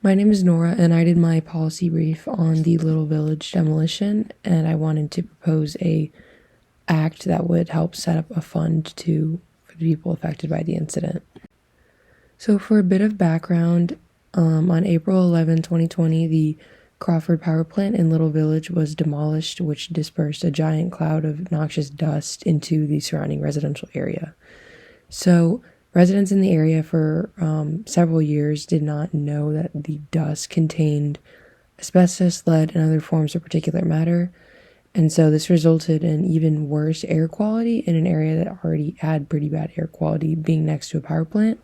My name is Nora, and I did my policy brief on the Little Village demolition, and I wanted to propose a act that would help set up a fund for the people affected by the incident. So for a bit of background, on April 11, 2020, the Crawford power plant in Little Village was demolished, which dispersed a giant cloud of noxious dust into the surrounding residential area. So residents in the area for several years did not know that the dust contained asbestos, lead, and other forms of particulate matter. And so this resulted in even worse air quality in an area that already had pretty bad air quality, being next to a power plant.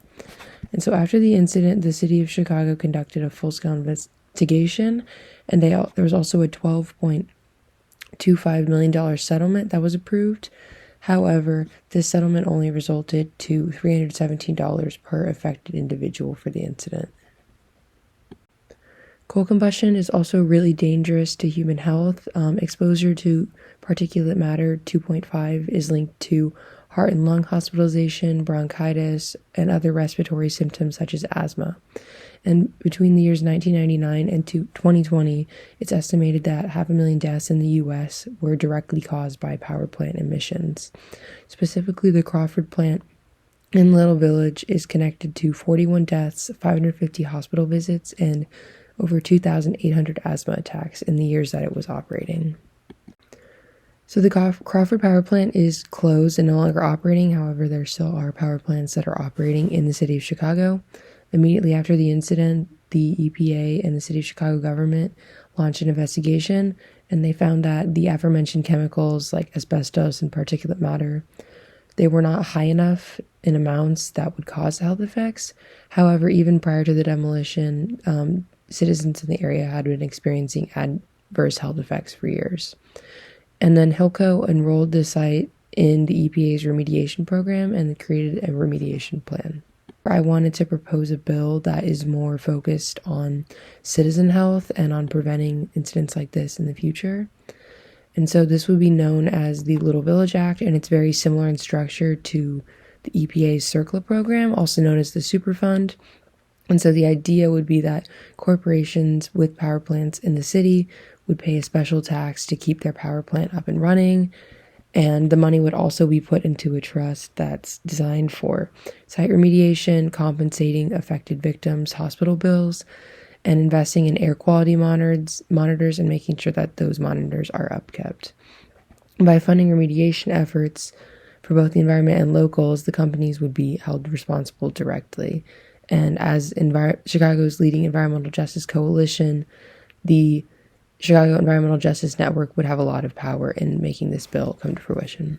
And so after the incident, the city of Chicago conducted a full-scale investigation, and there was also a $12.25 million settlement that was approved. However, this settlement only resulted to $317 per affected individual for the incident. Coal combustion is also really dangerous to human health. Exposure to particulate matter 2.5 is linked to heart and lung hospitalization, bronchitis, and other respiratory symptoms such as asthma. And between the years 1999 and 2020, it's estimated that 500,000 deaths in the U.S. were directly caused by power plant emissions. Specifically, the Crawford plant in Little Village is connected to 41 deaths, 550 hospital visits, and over 2,800 asthma attacks in the years that it was operating. So the Crawford power plant is closed and no longer operating. However, there still are power plants that are operating in the city of Chicago. Immediately after the incident, the EPA and the city of Chicago government launched an investigation, and they found that the aforementioned chemicals like asbestos and particulate matter, they were not high enough in amounts that would cause health effects. However, even prior to the demolition, citizens in the area had been experiencing adverse health effects for years. And then Hilco enrolled the site in the EPA's remediation program and created a remediation plan. I wanted to propose a bill that is more focused on citizen health and on preventing incidents like this in the future. And so this would be known as the Little Village Act, and it's very similar in structure to the EPA's CERCLA program, also known as the Superfund. And so the idea would be that corporations with power plants in the city would pay a special tax to keep their power plant up and running. And the money would also be put into a trust that's designed for site remediation, compensating affected victims' hospital bills, and investing in air quality monitors and making sure that those monitors are upkept. By funding remediation efforts for both the environment and locals, the companies would be held responsible directly. And as Chicago's leading environmental justice coalition, the Chicago Environmental Justice Network would have a lot of power in making this bill come to fruition.